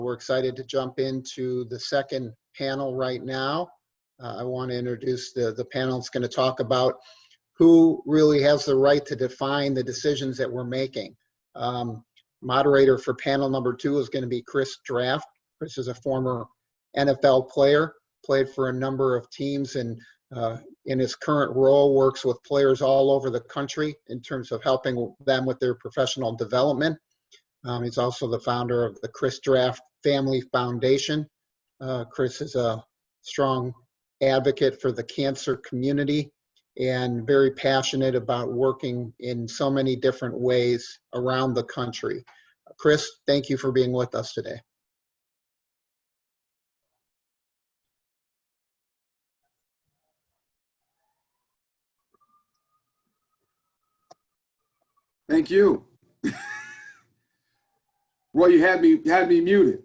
We're excited to jump into the second panel right now. I want to introduce the panel that's going to talk about who really has the right to define the decisions that we're making. Moderator for panel number 2 is going to be Chris Draft. Chris is a former NFL player, played for a number of teams, and in his current role works with players all over the country in terms of helping them with their professional development. He's also the founder of the Chris Draft Family Foundation. Chris is a strong advocate for the cancer community and very passionate about working in so many different ways around the country. Chris, thank you for being with us today. Thank you. Roy, you had me muted.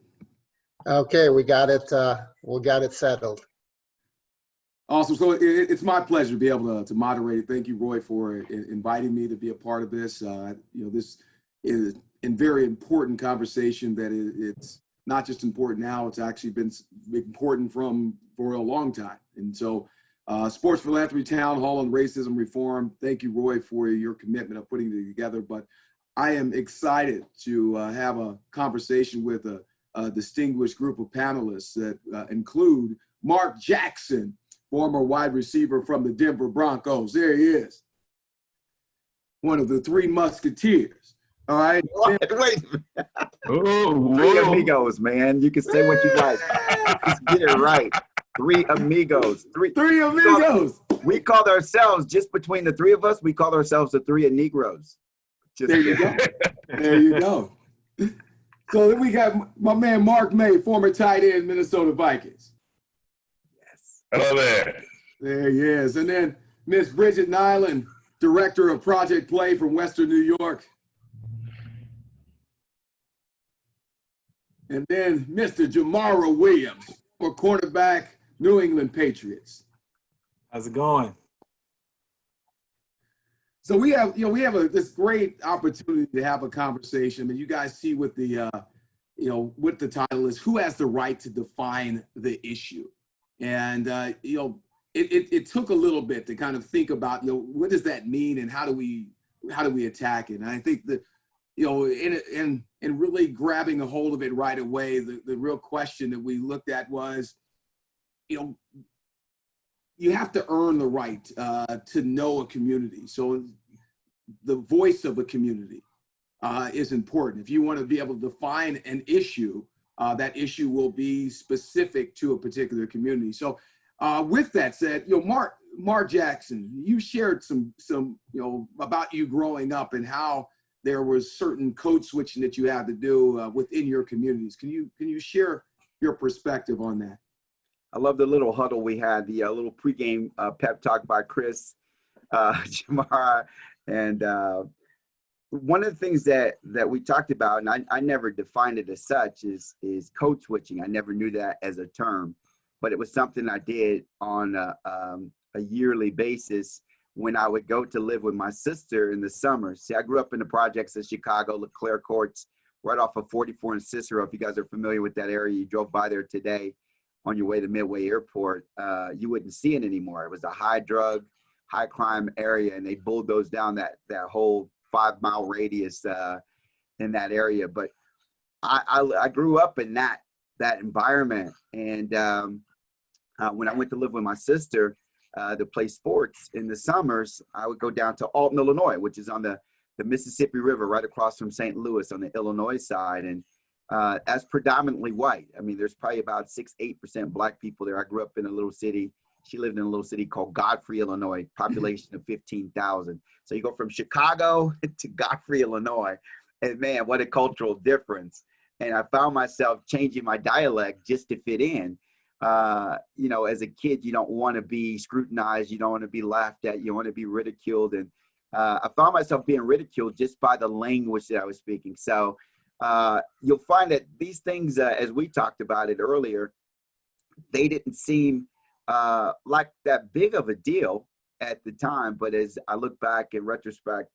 Okay, we got it settled. Awesome. So it's my pleasure to be able to moderate. Thank you, Roy, for inviting me to be a part of this. This is a very important conversation that it's not just important now, it's actually been important for a long time. And so Sports Philanthropy Town Hall on Racism Reform. Thank you, Roy, for your commitment of putting it together. But I am excited to have a conversation with a distinguished group of panelists that include Marc Jackson, former wide receiver from the Denver Broncos. There he is. One of the 3 Musketeers. All right. Wait a minute. Oh, 3 amigos, man. You can say what you like. Just get it right. 3 amigos. Three amigos. We called ourselves, just between the 3 of us, we called ourselves the 3 Negroes. There you go. There you go. So then we got my man Marc May, former tight end, Minnesota Vikings. Yes. Hello there. There he is. And then Miss Bridget Niland, Director of Project Play from Western New York. And then Mr. Gemara Williams, for cornerback, New England Patriots. How's it going? So we have this great opportunity to have a conversation, and you guys see what the what the title is: who has the right to define the issue? And it took a little bit to kind of think about what does that mean and how do we attack it? And I think that in really grabbing a hold of it right away, the real question that we looked at was, you have to earn the right to know a community. So the voice of a community is important. If you want to be able to define an issue, that issue will be specific to a particular community. So with that said, Marc Jackson, you shared some about you growing up and how there was certain code switching that you had to do within your communities. Can you share your perspective on that? I love the little huddle we had, the little pregame pep talk by Chris, Gemara, and one of the things that we talked about, and I never defined it as such, is code switching. I never knew that as a term, but it was something I did on a yearly basis when I would go to live with my sister in the summer. See, I grew up in the projects of Chicago, LeClaire Courts, right off of 44 and Cicero. If you guys are familiar with that area, you drove by there today on your way to Midway Airport, you wouldn't see it anymore. It was a high drug, high crime area, and they bulldozed down that whole 5-mile radius in that area. But I grew up in that environment, and when I went to live with my sister to play sports in the summers, I would go down to Alton, Illinois, which is on the Mississippi River right across from St. Louis on the Illinois side, and that's predominantly white. I mean, there's probably about 6-8% black people there. I grew up in a little city. She lived in a little city called Godfrey, Illinois, population of 15,000. So you go from Chicago to Godfrey, Illinois, and man, what a cultural difference. And I found myself changing my dialect just to fit in. As a kid, you don't want to be scrutinized. You don't want to be laughed at. You want to be ridiculed. And I found myself being ridiculed just by the language that I was speaking. So you'll find that these things, as we talked about it earlier, they didn't seem like that big of a deal at the time. But as I look back in retrospect,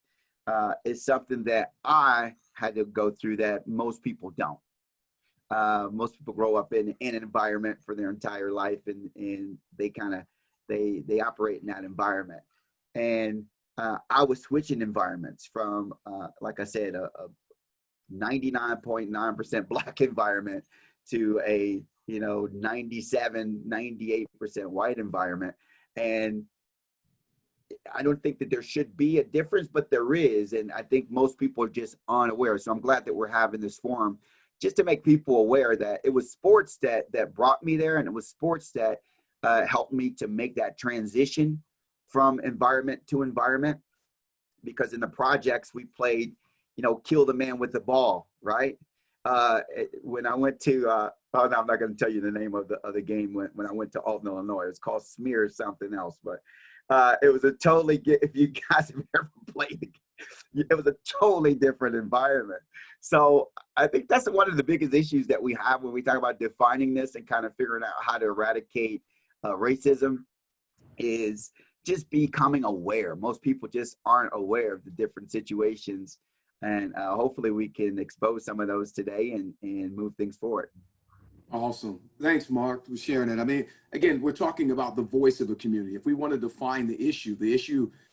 it's something that I had to go through that most people don't. most people grow up in an environment for their entire life, and they operate in that environment. And I was switching environments from, like I said, a 99.9% Black environment to a 97, 98% white environment. And I don't think that there should be a difference, but there is. And I think most people are just unaware. So I'm glad that we're having this forum just to make people aware that it was sports that brought me there. And it was sports that helped me to make that transition from environment to environment. Because in the projects we played, kill the man with the ball, right? When I went to, oh no, I'm not going to tell you the name of the game when I went to Alton, Illinois. It's called Smear something else, but it was a totally, if you guys have ever played, it was a totally different environment. So I think that's one of the biggest issues that we have when we talk about defining this and kind of figuring out how to eradicate racism is just becoming aware. Most people just aren't aware of the different situations. And hopefully we can expose some of those today and move things forward. Awesome. Thanks, Marc, for sharing that. I mean, again, we're talking about the voice of a community. If we want to define the issue,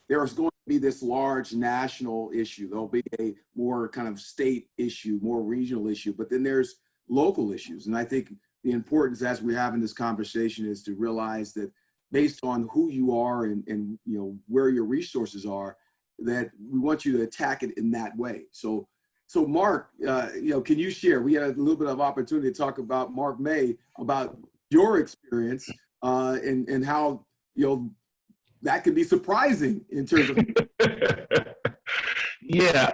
there is going to be this large national issue. There'll be a more kind of state issue, more regional issue, but then there's local issues. And I think the importance as we're having this conversation is to realize that based on who you are and where your resources are, that we want you to attack it in that way. So Marc, can you share? We had a little bit of opportunity to talk about Marc May, about your experience and how that could be surprising in terms of. Yeah,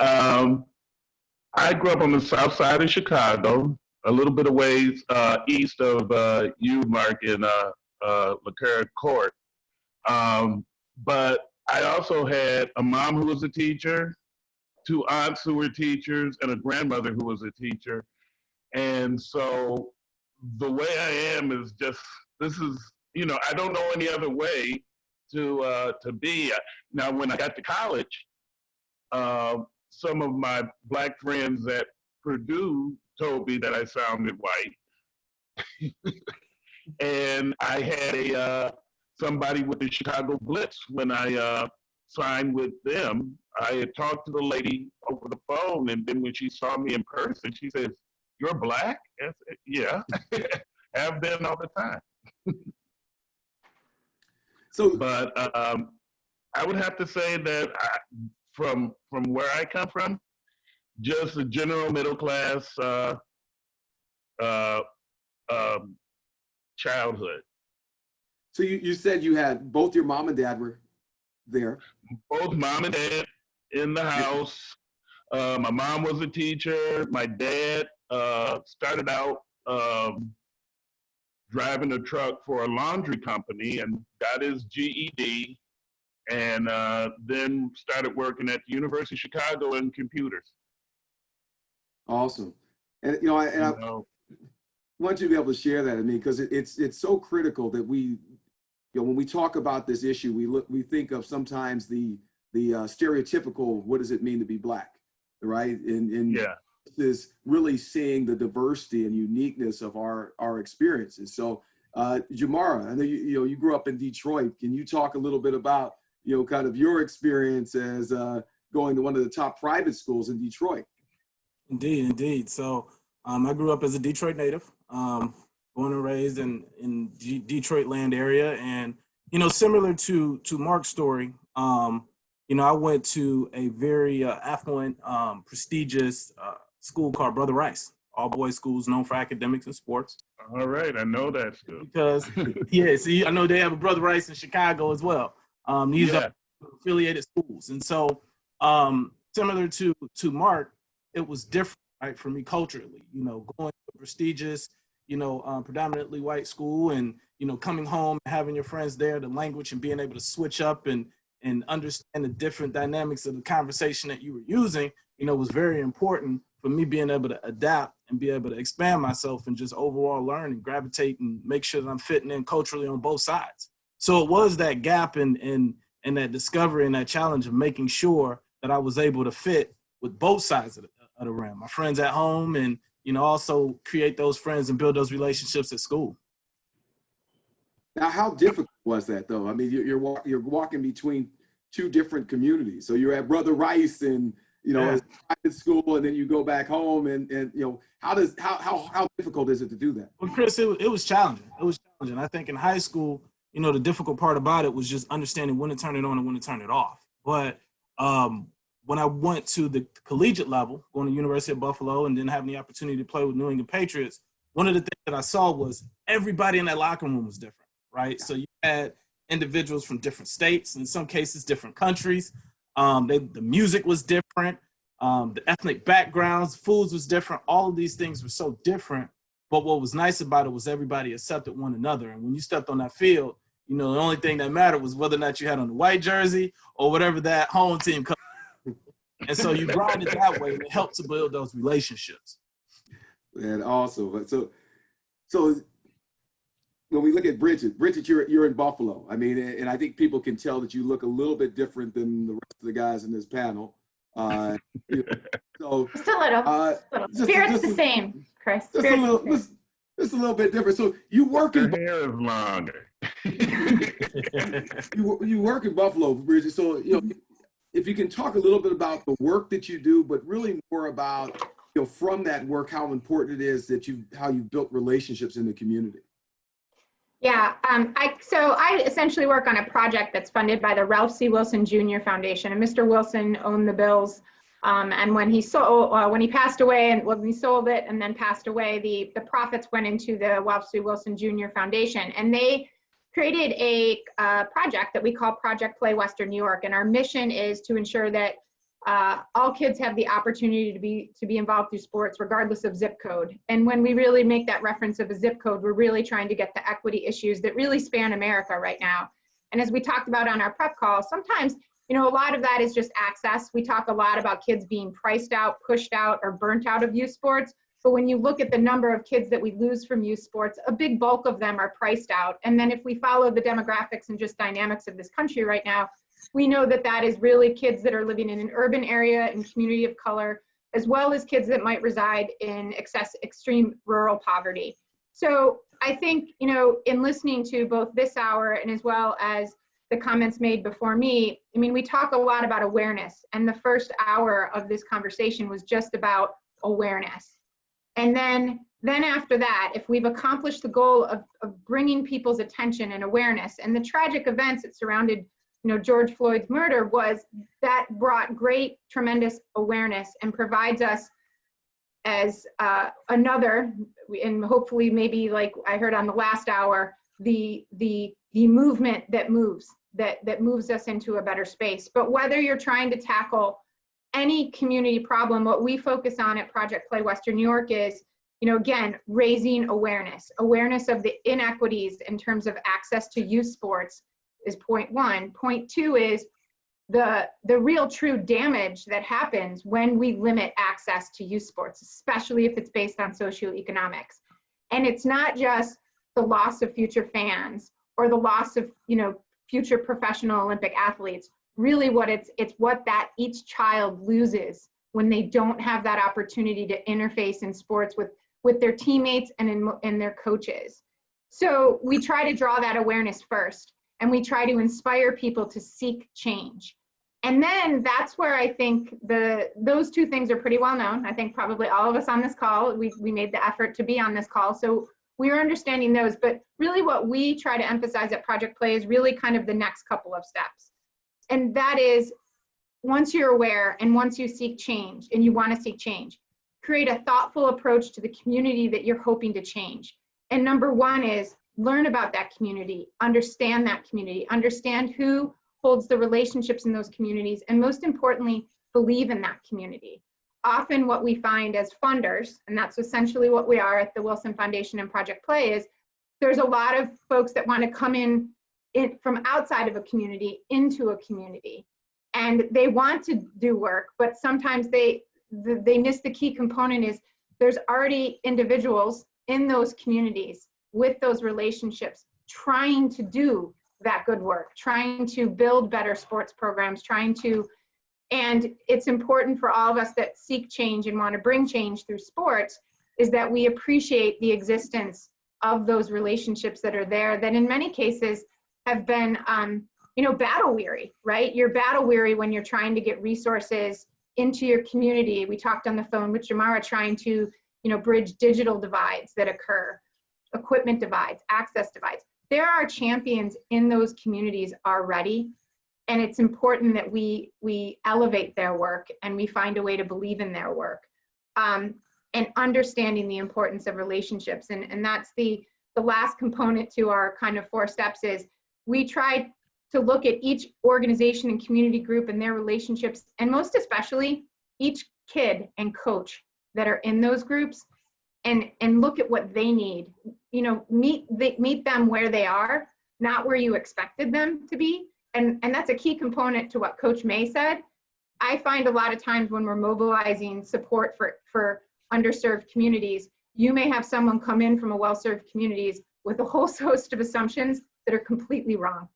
I grew up on the south side of Chicago, a little bit of ways east of you, Marc, in LeClaire Court. But I also had a mom who was a teacher, 2 aunts who were teachers, and a grandmother who was a teacher. And so the way I am is just, I don't know any other way to be. Now, when I got to college, some of my Black friends at Purdue told me that I sounded white. And I had somebody with the Chicago Blitz when I signed with them. I had talked to the lady over the phone, and then when she saw me in person, she says, "You're Black?" I said, "Yeah." Have been all the time. But I would have to say that from where I come from, just a general middle class childhood. So you said you had both your mom and dad were there. Both mom and dad in the house. My mom was a teacher. My dad started out driving a truck for a laundry company and got his GED, and then started working at the University of Chicago in computers. Awesome. And I want you to be able to share that. I mean, because it's so critical that we, when we talk about this issue, we think of sometimes the stereotypical, what does it mean to be Black, right? And yeah, this is really seeing the diversity and uniqueness of our experiences. So, Gemara, I know you grew up in Detroit. Can you talk a little bit about kind of your experience as going to one of the top private schools in Detroit? Indeed. So I grew up as a Detroit native, born and raised in Detroit land area. And, similar to Marc's story, I went to a very affluent, prestigious school called Brother Rice, all boys schools known for academics and sports. All right, I know that school. Because, see, I know they have a Brother Rice in Chicago as well. These are affiliated schools. And so similar to Marc, it was different, right, for me culturally, going to a prestigious, predominantly white school and, coming home, having your friends there, the language and being able to switch up and understand the different dynamics of the conversation that you were using, was very important for me being able to adapt and be able to expand myself and just overall learn and gravitate and make sure that I'm fitting in culturally on both sides. So it was that gap and that discovery and that challenge of making sure that I was able to fit with both sides of the rim, my friends at home and, also create those friends and build those relationships at school. Now, how difficult was that, though? I mean, you're walking between two different communities. So you're at Brother Rice and, Yeah. private school, and then you go back home, and how difficult is it to do that? Well, Chris, it was challenging. It was challenging. I think in high school, the difficult part about it was just understanding when to turn it on and when to turn it off. But when I went to the collegiate level, going to University of Buffalo and then having the opportunity to play with New England Patriots, one of the things that I saw was everybody in that locker room was different, right? So you had individuals from different states, in some cases different countries. The music was different. The ethnic backgrounds, foods was different. All of these things were so different. But what was nice about it was everybody accepted one another. And when you stepped on that field, the only thing that mattered was whether or not you had on the white jersey or whatever that home team color. And so you grind it that way, and it helps to build those relationships. And also, so when we look at Bridget, you're in Buffalo. I mean, and I think people can tell that you look a little bit different than the rest of the guys in this panel. So just a little. Spirit's the same, Chris. Just a little bit different. So you work in Her hair is longer. you work in Buffalo, Bridget. So if you can talk a little bit about the work that you do, but really more about from that work, how important it is that how you built relationships in the community. Yeah, I essentially work on a project that's funded by the Ralph C. Wilson Jr. Foundation, and Mr. Wilson owned the Bills. And when he passed away, and when he sold it and then passed away, the profits went into the Ralph C. Wilson Jr. Foundation, and they created a project that we call Project Play Western New York. And our mission is to ensure that all kids have the opportunity to be involved through sports, regardless of zip code. And when we really make that reference of a zip code, we're really trying to get the equity issues that really span America right now. And as we talked about on our prep call, sometimes, a lot of that is just access. We talk a lot about kids being priced out, pushed out, or burnt out of youth sports. But when you look at the number of kids that we lose from youth sports, a big bulk of them are priced out. And then if we follow the demographics and just dynamics of this country right now, we know that that is really kids that are living in an urban area and community of color, as well as kids that might reside in extreme rural poverty. So I think, in listening to both this hour and as well as the comments made before me, we talk a lot about awareness. And the first hour of this conversation was just about awareness. And then after that, if we've accomplished the goal of bringing people's attention and awareness and the tragic events that surrounded George Floyd's murder, was that brought great, tremendous awareness and provides us as another, and hopefully maybe like I heard on the last hour, the movement that moves us into a better space. But whether you're trying to tackle any community problem, what we focus on at Project Play Western New York is, again, raising awareness of the inequities in terms of access to youth sports is point one. Point two is the real true damage that happens when we limit access to youth sports, especially if it's based on socioeconomics. And it's not just the loss of future fans or the loss of, future professional Olympic athletes. Really what it's what that each child loses when they don't have that opportunity to interface in sports with their teammates and their coaches. So we try to draw that awareness first, and we try to inspire people to seek change. And then that's where I think those two things are pretty well known. I think probably all of us on this call, we made the effort to be on this call. So we are understanding those, but really what we try to emphasize at Project Play is really kind of the next couple of steps. And that is, once you're aware and once you seek change and you want to seek change, create a thoughtful approach to the community that you're hoping to change. And number one is learn about that community, understand that community, understand who holds the relationships in those communities, and most importantly, believe in that community. Often what we find as funders, and that's essentially what we are at the Wilson Foundation and Project Play, is there's a lot of folks that want to come in from outside of a community into a community. And they want to do work, but sometimes they miss the key component is there's already individuals in those communities with those relationships trying to do that good work, trying to build better sports programs, and it's important for all of us that seek change and want to bring change through sports is that we appreciate the existence of those relationships that are there that in many cases have been, battle weary, right? You're battle weary when you're trying to get resources into your community. We talked on the phone with Gemara trying to, bridge digital divides that occur, equipment divides, access divides. There are champions in those communities already, and it's important that we elevate their work and we find a way to believe in their work, and understanding the importance of relationships. And that's the last component to our kind of 4 steps is we try to look at each organization and community group and their relationships, and most especially each kid and coach that are in those groups, and look at what they need. Meet them where they are, not where you expected them to be. And that's a key component to what Coach May said. I find a lot of times when we're mobilizing support for underserved communities, you may have someone come in from a well-served communities with a whole host of assumptions that are completely wrong.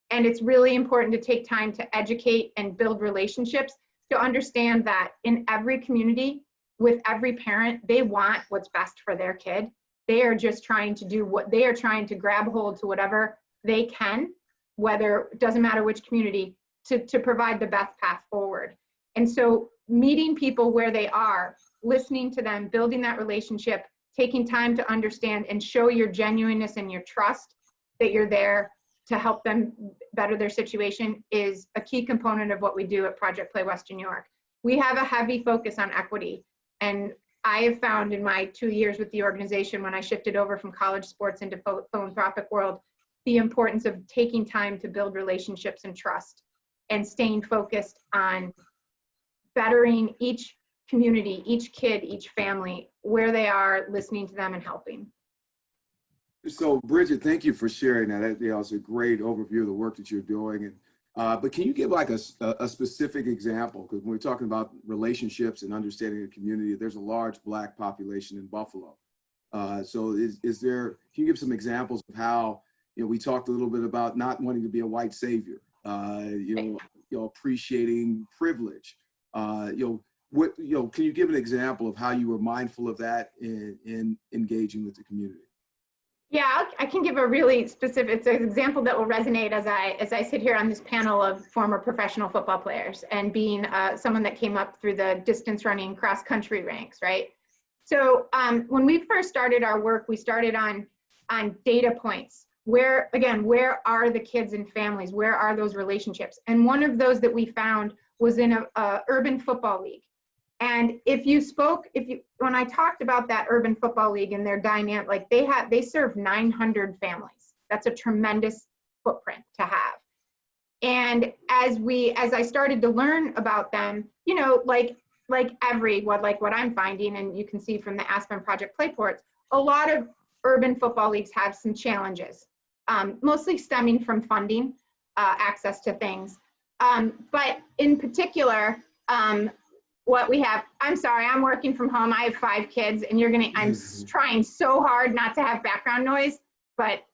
And it's really important to take time to educate and build relationships to understand that in every community, with every parent, they want what's best for their kid. They are just trying to do what they are trying to grab hold to whatever they can, whether it doesn't matter which community, to provide the best path forward. And so meeting people where they are, listening to them, building that relationship, taking time to understand and show your genuineness and your trust that you're there to help them better their situation is a key component of what we do at Project Play Western New York. We have a heavy focus on equity. And I have found in my 2 years with the organization, when I shifted over from college sports into philanthropic world, the importance of taking time to build relationships and trust and staying focused on bettering each community, each kid, each family, where they are, listening to them and helping. So Bridget, thank you for sharing that. That was a great overview of the work that you're doing. And but can you give like a specific example? Because when we're talking about relationships and understanding the community, there's a large Black population in Buffalo. So is there, can you give some examples of how, we talked a little bit about not wanting to be a white savior, appreciating privilege, can you give an example of how you were mindful of that in engaging with the community? Yeah, I can give a really specific, it's an example that will resonate as I sit here on this panel of former professional football players and being someone that came up through the distance running cross country ranks, right? So when we first started our work, we started on data points. Where are the kids and families? Where are those relationships? And one of those that we found was in a urban football league. And when I talked about that urban football league and their dynamic, like they serve 900 families. That's a tremendous footprint to have. And as I started to learn about them, like what I'm finding, and you can see from the Aspen Project Playports, a lot of urban football leagues have some challenges, mostly stemming from funding, access to things. But in particular, what we have, I'm sorry, I'm working from home. I have 5 kids and I'm trying so hard not to have background noise, but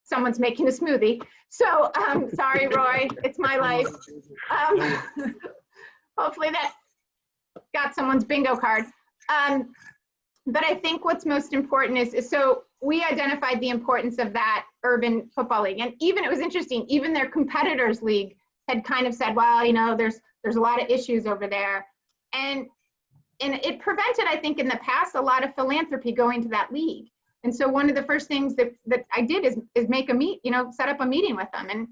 someone's making a smoothie. So sorry, Roy, it's my life. Hopefully that got someone's bingo card. But I think what's most important is so we identified the importance of that urban football league. And even, it was interesting, even their competitors league had kind of said, well, there's a lot of issues over there. And it prevented, I think, in the past, a lot of philanthropy going to that league. And so one of the first things that I did is make set up a meeting with them. And,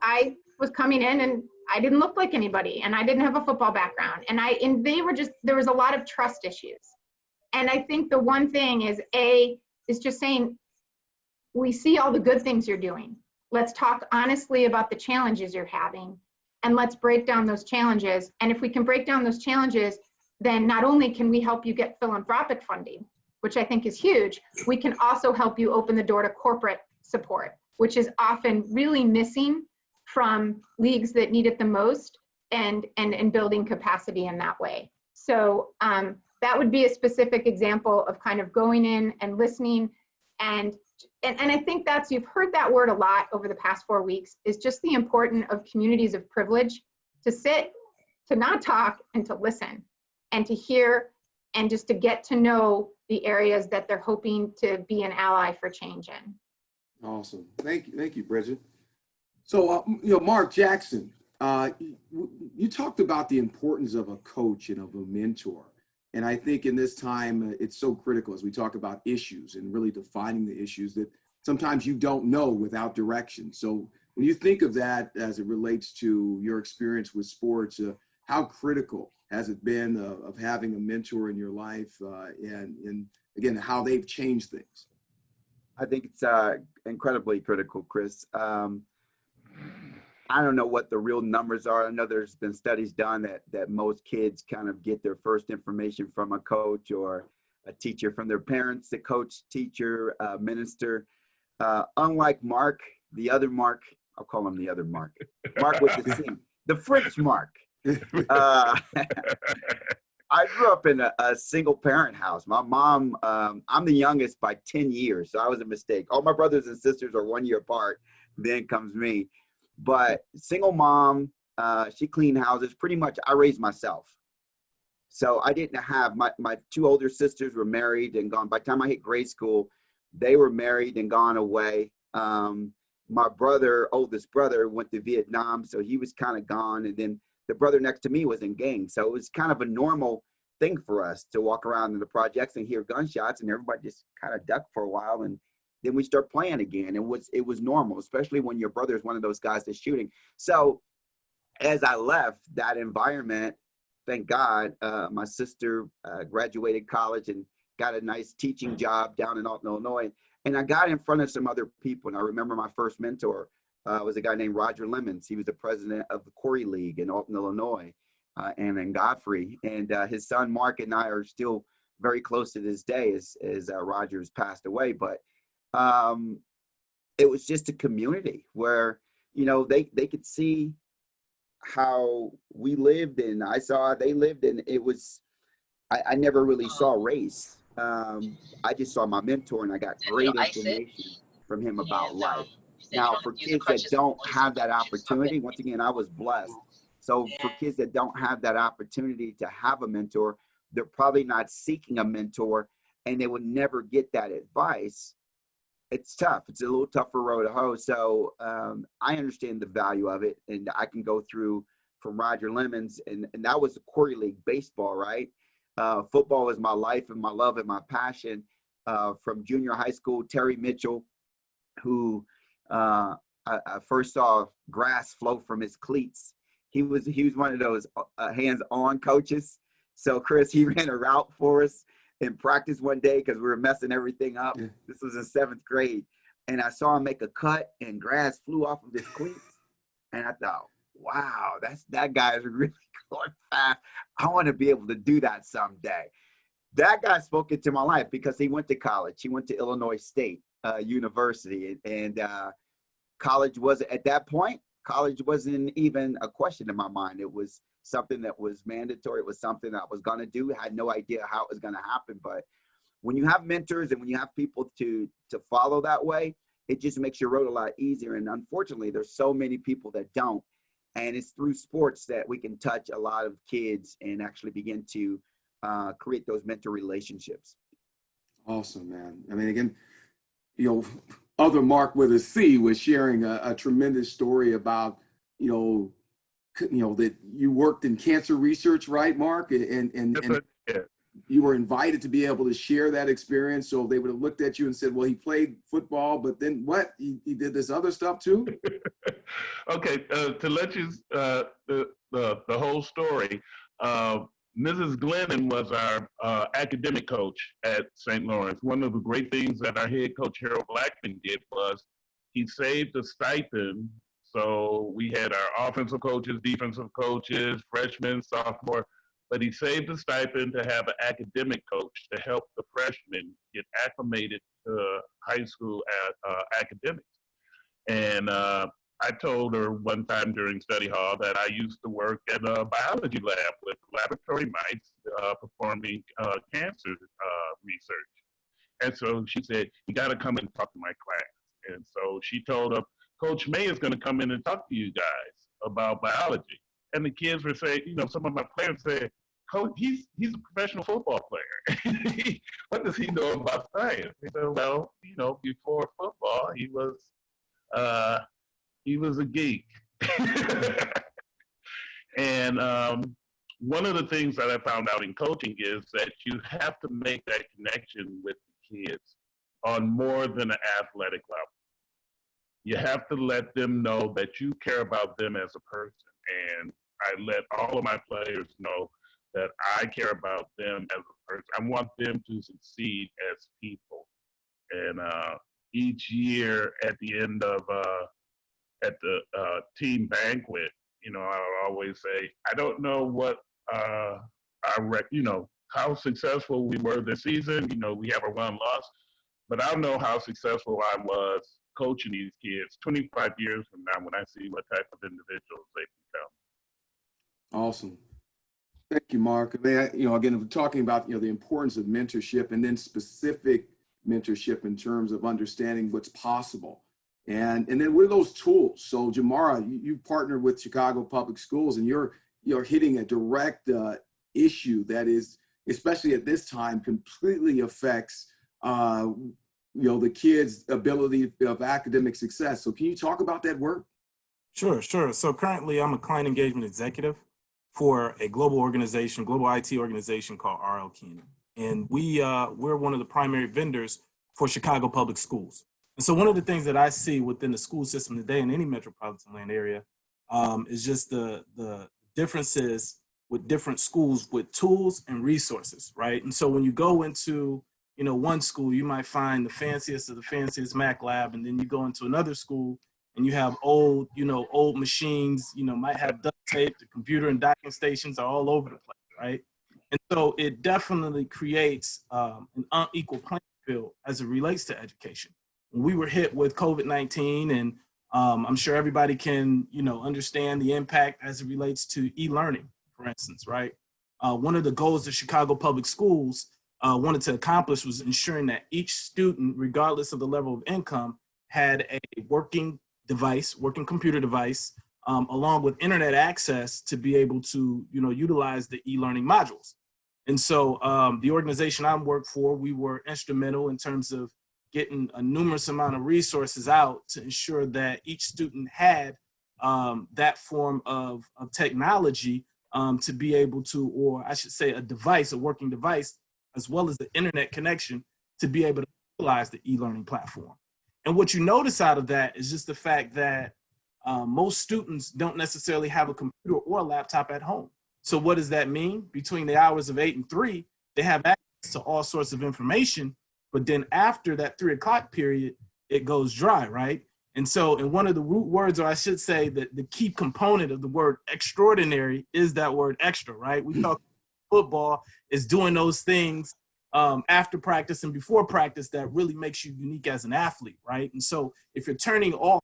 I was coming in and I didn't look like anybody and I didn't have a football background. And there was a lot of trust issues. And I think the one thing is just saying, we see all the good things you're doing. Let's talk honestly about the challenges you're having. And let's break down those challenges. And if we can break down those challenges, then not only can we help you get philanthropic funding, which I think is huge, we can also help you open the door to corporate support, which is often really missing from leagues that need it the most, and building capacity in that way. So that would be a specific example of kind of going in and listening. And I think you've heard that word a lot over the past 4 weeks, is just the importance of communities of privilege, to sit, to not talk, and to listen, and to hear, and just to get to know the areas that they're hoping to be an ally for change in. Awesome. Thank you, Bridget. So, Mark Jackson, you talked about the importance of a coach and of a mentor. And I think in this time, it's so critical as we talk about issues and really defining the issues that sometimes you don't know without direction. So when you think of that as it relates to your experience with sports, how critical has it been of having a mentor in your life and again, how they've changed things? I think it's incredibly critical, Chris. I don't know what the real numbers are. I know there's been studies done that most kids kind of get their first information from a coach or a teacher from their parents, the coach, teacher, minister. Unlike Marc, the other Marc, I'll call him the other Marc. Marc with the C, the French Marc. I grew up in a single parent house. My mom, I'm the youngest by 10 years, so I was a mistake. All my brothers and sisters are 1 year apart. Then comes me. But single mom, she cleaned houses. Pretty much, I raised myself. So I didn't have, my two older sisters were married and gone. By the time I hit grade school, they were married and gone away. My oldest brother, went to Vietnam, so he was kind of gone. And then the brother next to me was in gangs. So it was kind of a normal thing for us to walk around in the projects and hear gunshots, and everybody just kind of ducked for a while. And then we start playing again. It was normal, especially when your brother is one of those guys that's shooting. So as I left that environment, thank God, my sister graduated college and got a nice teaching job down in Alton, Illinois. And I got in front of some other people. And I remember my first mentor was a guy named Roger Lemons. He was the president of the Corey League in Alton, Illinois, and in Godfrey. And his son, Marc, and I are still very close to this day as Roger's passed away. But it was just a community where, they could see how we lived and I saw they lived, and it was, I never really saw race. I just saw my mentor, and I got great information from him about life. Now, for kids that don't have that opportunity, once again, I was blessed. So for kids that don't have that opportunity to have a mentor, they're probably not seeking a mentor, and they would never get that advice. It's tough. It's a little tougher road to hoe. So I understand the value of it, and I can go through from Roger Lemons, and that was the Corey League baseball, right? Football was my life and my love and my passion. From junior high school, Terry Mitchell, who I first saw grass flow from his cleats. He was one of those hands-on coaches. So Chris, he ran a route for us in practice one day because we were messing everything up. Yeah. This was in 7th grade. And I saw him make a cut and grass flew off of his cleats. And I thought, wow, that guy is really going fast. I want to be able to do that someday. That guy spoke into my life because he went to college. He went to Illinois State University. And college wasn't, at that point, college wasn't even a question in my mind. It was something that was mandatory. It was something that I was going to do. I had no idea how it was going to happen. But when you have mentors and when you have people to follow that way, it just makes your road a lot easier. And unfortunately, there's so many people that don't. And it's through sports that we can touch a lot of kids and actually begin to create those mentor relationships. Awesome, man. I mean, again, other Marc with a C was sharing a tremendous story about, that you worked in cancer research, right, Marc? And you were invited to be able to share that experience. So they would have looked at you and said, well, he played football, but then what? He did this other stuff too? Okay, to let you, the whole story, Mrs. Glennon was our academic coach at St. Lawrence. One of the great things that our head coach, Harold Blackman, did was he saved a stipend. So we had our offensive coaches, defensive coaches, freshmen, sophomore, but he saved a stipend to have an academic coach to help the freshmen get acclimated to high school academics. And I told her one time during study hall that I used to work at a biology lab with laboratory mice performing cancer research. And so she said, you got to come and talk to my class. And so she told them, Coach May is going to come in and talk to you guys about biology. And the kids were saying, some of my players said, coach, he's a professional football player. What does he know about science? He said, well, you know, before football, he was a geek. And one of the things that I found out in coaching is that you have to make that connection with the kids on more than an athletic level. You have to let them know that you care about them as a person. And I let all of my players know that I care about them as a person. I want them to succeed as people. And each year at the end of at the team banquet, you know, I always say, I don't know what how successful we were this season. You know, we have a one loss, but I know how successful I was coaching these kids 25 years from now when I see what type of individuals they become. Awesome. Thank you, Marc. I mean, you know, again, we're talking about, you know, the importance of mentorship and then specific mentorship in terms of understanding what's possible. And then what are those tools? So Gemara, you partnered with Chicago Public Schools, and you're hitting a direct issue that is, especially at this time, completely affects you know, the kids' ability of academic success. So can you talk about that work? Sure. So currently I'm a client engagement executive for a global organization, global IT organization called RL Keenan. And we're one of the primary vendors for Chicago Public Schools. And so one of the things that I see within the school system today in any metropolitan land area is just the differences with different schools with tools and resources, right? And so when you go into, you know, one school, you might find the fanciest of the fanciest Mac lab, and then you go into another school and you have old machines, you know, might have duct tape, the computer and docking stations are all over the place, right? And so it definitely creates an unequal playing field as it relates to education. When we were hit with COVID-19, and I'm sure everybody can, you know, understand the impact as it relates to e-learning, for instance, right? One of the goals of Chicago Public Schools wanted to accomplish was ensuring that each student, regardless of the level of income, had a working computer device, along with internet access to be able to, you know, utilize the e-learning modules. And so the organization I work for, we were instrumental in terms of getting a numerous amount of resources out to ensure that each student had that form of technology to be able to, or I should say a device, a working device, as well as the internet connection to be able to utilize the e-learning platform. And what you notice out of that is just the fact that most students don't necessarily have a computer or a laptop at home. So what does that mean? Between the hours of 8 and 3, they have access to all sorts of information, but then after that 3 o'clock period, it goes dry, right? And so, and one of the root words, or I should say that the key component of the word extraordinary is that word extra, right? We talk football is doing those things after practice and before practice that really makes you unique as an athlete, right? And so if you're turning off,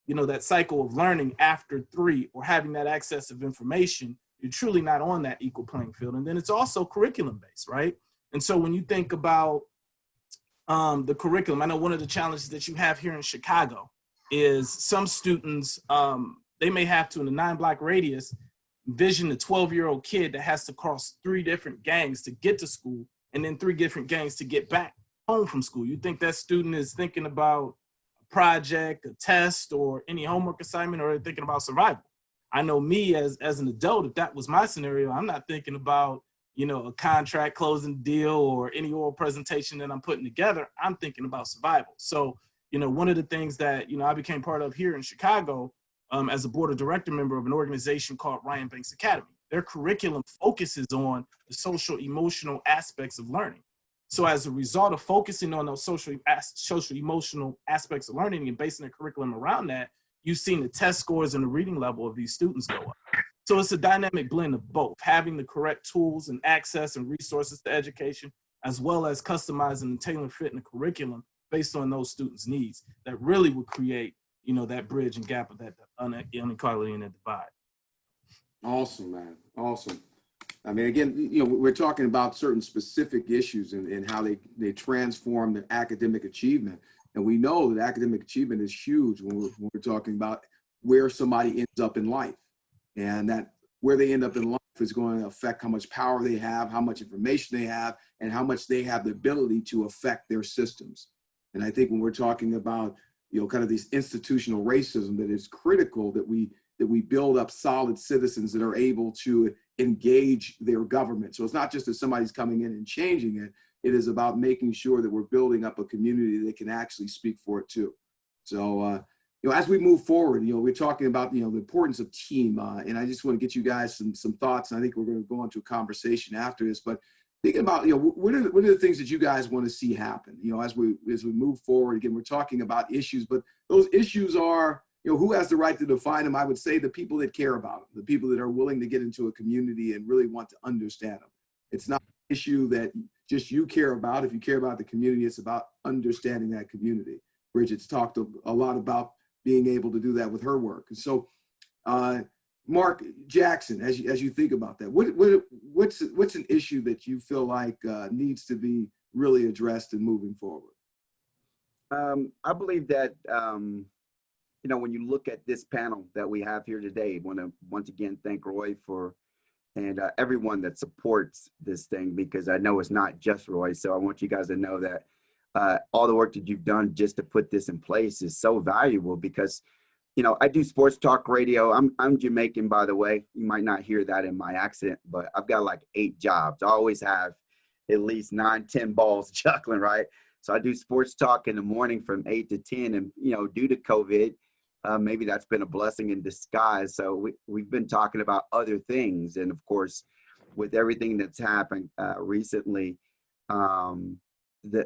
you know, that cycle of learning after 3 or having that access of information, you're truly not on that equal playing field. And then it's also curriculum based, right? And so when you think about the curriculum, I know one of the challenges that you have here in Chicago is some students, they may have to, in a 9-block radius, envision a 12-year-old kid that has to cross 3 different gangs to get to school and then 3 different gangs to get back home from school. You think that student is thinking about a project, a test, or any homework assignment, or thinking about survival? I know me as an adult, if that was my scenario, I'm not thinking about, you know, a contract closing deal or any oral presentation that I'm putting together. I'm thinking about survival. So, you know, one of the things that, you know, I became part of here in Chicago as a board of director member of an organization called Ryan Banks Academy. Their curriculum focuses on the social emotional aspects of learning. So as a result of focusing on those social emotional aspects of learning and basing their curriculum around that, you've seen the test scores and the reading level of these students go up. So it's a dynamic blend of both, having the correct tools and access and resources to education, as well as customizing and tailoring fit in the curriculum based on those students' needs that really would create, you know, that bridge and gap of that inequality and that divide. Awesome, man. Awesome. I mean, again, you know, we're talking about certain specific issues and how they transform the academic achievement. And we know that academic achievement is huge when we're talking about where somebody ends up in life. And that where they end up in life is going to affect how much power they have, how much information they have, and how much they have the ability to affect their systems. And I think when we're talking about, kind of this institutional racism, that it's critical that we build up solid citizens that are able to engage their government. So it's not just that somebody's coming in and changing it. It is about making sure that we're building up a community that can actually speak for it too. So, as we move forward, we're talking about, the importance of team. And I just want to get you guys some thoughts. And I think we're going to go into a conversation after this, but thinking about, what are the things that you guys want to see happen, as we move forward. Again, we're talking about issues, but those issues are, who has the right to define them? I would say the people that care about them, the people that are willing to get into a community and really want to understand them. It's not an issue that just you care about. If you care about the community, it's about understanding that community. Bridget's talked a lot about being able to do that with her work. And so, Marc Jackson, as you think about that, what's an issue that you feel like needs to be really addressed and moving forward? I believe that, when you look at this panel that we have here today, I want to once again thank Roy and everyone that supports this thing, because I know it's not just Roy. So I want you guys to know that all the work that you've done just to put this in place is so valuable, because I do sports talk radio. I'm Jamaican, by the way. You might not hear that in my accent, but I've got like 8 jobs. I always have at least 9, 10 balls juggling, right? So I do sports talk in the morning from 8 to 10, and due to COVID, maybe that's been a blessing in disguise. So we've been talking about other things, and of course, with everything that's happened recently,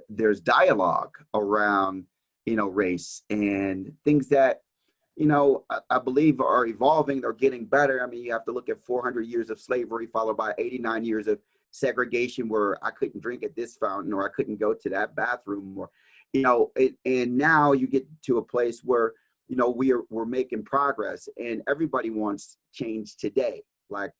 there's dialogue around race and things that I believe are evolving or getting better. I mean, you have to look at 400 years of slavery followed by 89 years of segregation, where I couldn't drink at this fountain, or I couldn't go to that bathroom, or and now you get to a place where we're making progress, and everybody wants change today. Like,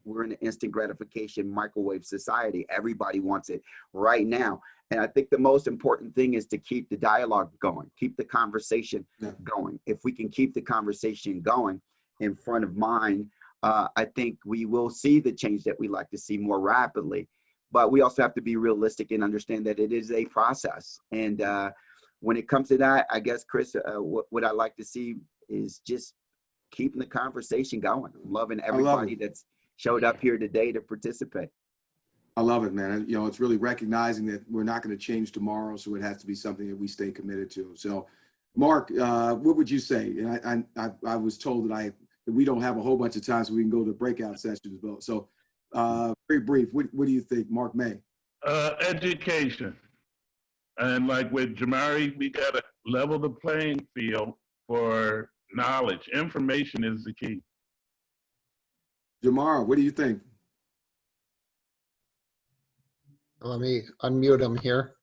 we're in an instant gratification microwave society. Everybody wants it right now. And I think the most important thing is to keep the dialogue going, keep the conversation going. If we can keep the conversation going in front of mind, I think we will see the change that we like to see more rapidly. But we also have to be realistic and understand that it is a process. And when it comes to that, I guess, Chris, what I like to see is just keeping the conversation going. I'm loving everybody that's showed up here today to participate. I love it, man. It's really recognizing that we're not going to change tomorrow, so it has to be something that we stay committed to. So, Marc, what would you say? And I was told that we don't have a whole bunch of time, so we can go to breakout sessions as well. So, very brief. What do you think, Marc May? Education, and like with Jamari, we got to level the playing field for knowledge. Information is the key. Gemara, what do you think? Let me unmute him here.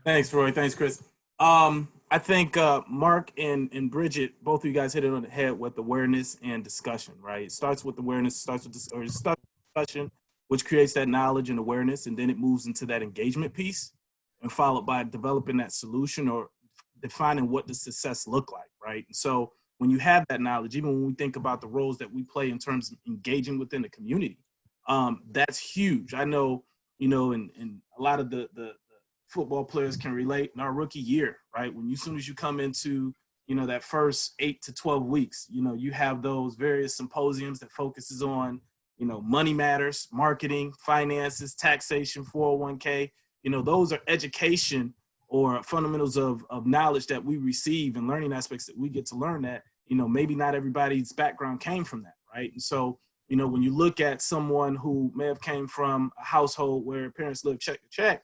Thanks, Roy. Thanks, Chris. I think Marc and Bridget, both of you guys hit it on the head with awareness and discussion, right? It starts with awareness, starts with discussion, which creates that knowledge and awareness, and then it moves into that engagement piece, and followed by developing that solution or defining what does success look like, right? And so when you have that knowledge, even when we think about the roles that we play in terms of engaging within the community, that's huge. I know, and a lot of the football players can relate in our rookie year, right? When as soon as you come into, that first 8 to 12 weeks, you have those various symposiums that focuses on, money matters, marketing, finances, taxation, 401k, those are education or fundamentals of knowledge that we receive and learning aspects that we get to learn that, maybe not everybody's background came from that, right? And so, when you look at someone who may have came from a household where parents live check to check,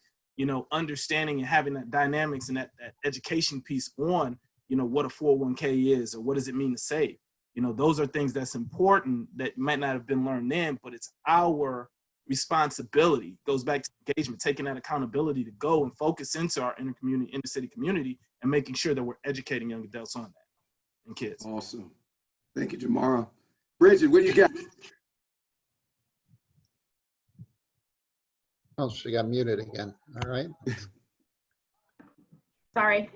understanding and having that dynamics and that education piece on, what a 401k is or what does it mean to save, those are things that's important that might not have been learned then, but it's our responsibility. It goes back to engagement, taking that accountability to go and focus into our inner city community and making sure that we're educating young adults on that and kids. Awesome. Thank you, Jamara. Bridget, what do you got? Oh, she got muted again. All right. Sorry.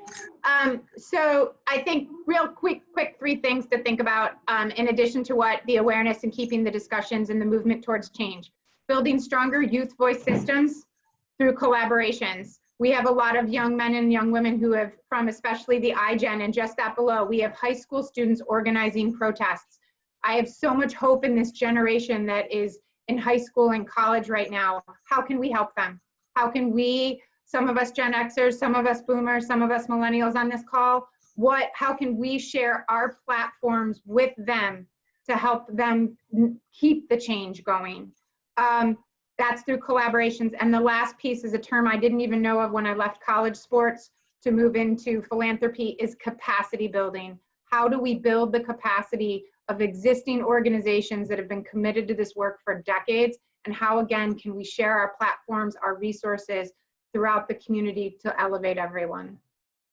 So I think real quick 3 things to think about in addition to what the awareness and keeping the discussions and the movement towards change. Building stronger youth voice systems through collaborations. We have a lot of young men and young women who have, from especially the iGen and just that below, we have high school students organizing protests. I have so much hope in this generation that is in high school and college right now. How can we help them? How can we, some of us Gen Xers, some of us boomers, some of us millennials on this call, how can we share our platforms with them to help them keep the change going? That's through collaborations. And the last piece is a term I didn't even know of when I left college sports to move into philanthropy is capacity building. How do we build the capacity of existing organizations that have been committed to this work for decades? And how, again, can we share our platforms, our resources throughout the community to elevate everyone?